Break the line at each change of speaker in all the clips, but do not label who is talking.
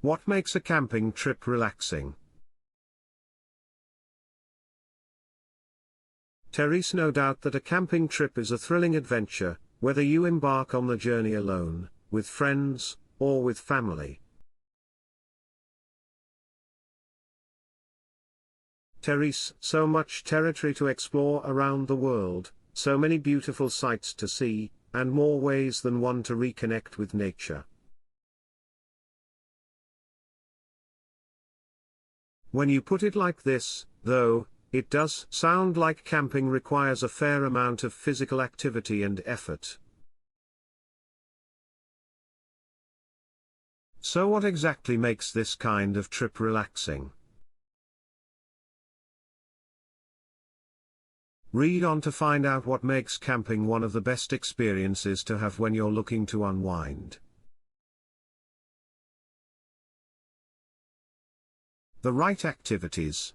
What makes a camping trip relaxing? Therese, no doubt that a camping trip is a thrilling adventure, whether you embark on the journey alone, with friends, or with family. Therese, so much territory to explore around the world, so many beautiful sights to see, and more ways than one to reconnect with nature. When you put it like this, though, it does sound like camping requires a fair amount of physical activity and effort. So what exactly makes this kind of trip relaxing? Read on to find out what makes camping one of the best experiences to have when you're looking to unwind. The right activities.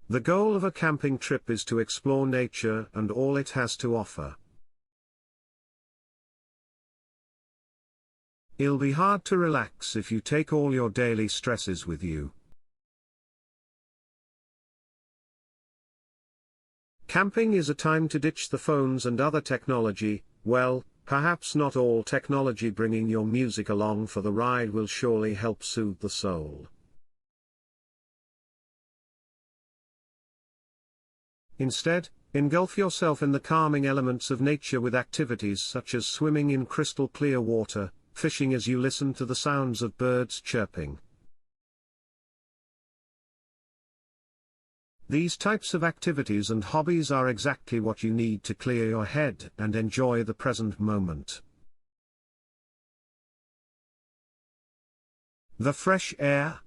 The goal of a camping trip is to explore nature and all it has to offer. It'll be hard to relax if you take all your daily stresses with you. Camping is a time to ditch the phones and other technology. Well, perhaps not all technology. Bringing your music along for the ride will surely help soothe the soul. Instead, engulf yourself in the calming elements of nature with activities such as swimming in crystal clear water, fishing as you listen to the sounds of birds chirping. These types of activities and hobbies are exactly what you need to clear your head and enjoy the present moment. The fresh air.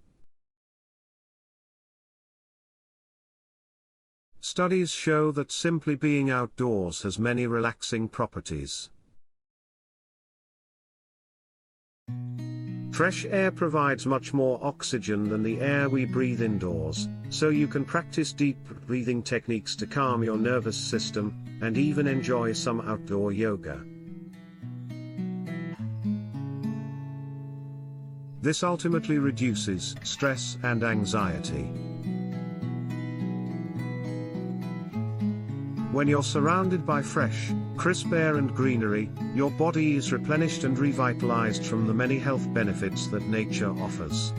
Studies show that simply being outdoors has many relaxing properties. Fresh air provides much more oxygen than the air we breathe indoors, so you can practice deep breathing techniques to calm your nervous system, and even enjoy some outdoor yoga. This ultimately reduces stress and anxiety. When you're surrounded by fresh, crisp air and greenery, your body is replenished and revitalized from the many health benefits that nature offers.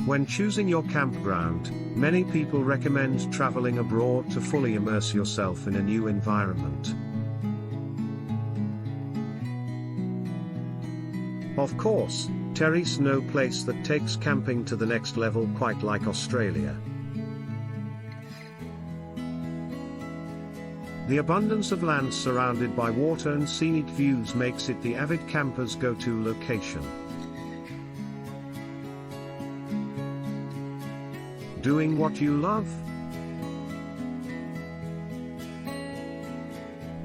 When choosing your campground, many people recommend traveling abroad to fully immerse yourself in a new environment. Of course, Therese, no place that takes camping to the next level quite like Australia. The abundance of land surrounded by water and scenic views makes it the avid camper's go-to location. Doing what you love?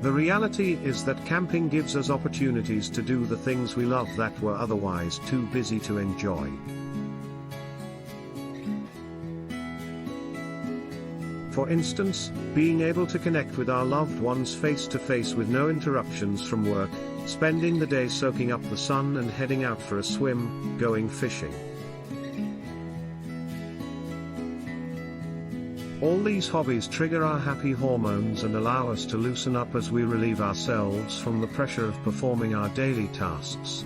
The reality is that camping gives us opportunities to do the things we love that were otherwise too busy to enjoy. For instance, being able to connect with our loved ones face to face with no interruptions from work, spending the day soaking up the sun and heading out for a swim, going fishing. All these hobbies trigger our happy hormones and allow us to loosen up as we relieve ourselves from the pressure of performing our daily tasks.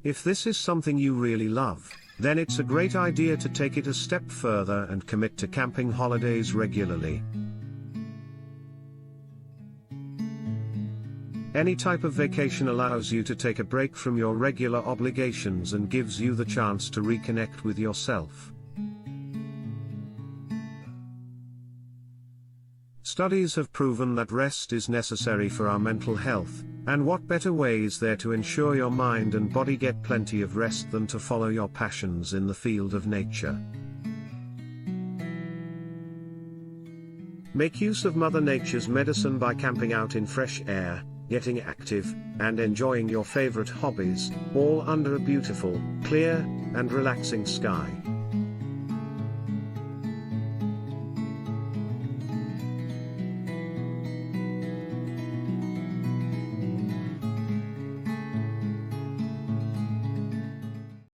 If this is something you really love, then it's a great idea to take it a step further and commit to camping holidays regularly. Any type of vacation allows you to take a break from your regular obligations and gives you the chance to reconnect with yourself. Studies have proven that rest is necessary for our mental health, and what better way is there to ensure your mind and body get plenty of rest than to follow your passions in the field of nature? Make use of Mother Nature's medicine by camping out in fresh air, getting active, and enjoying your favorite hobbies, all under a beautiful, clear, and relaxing sky.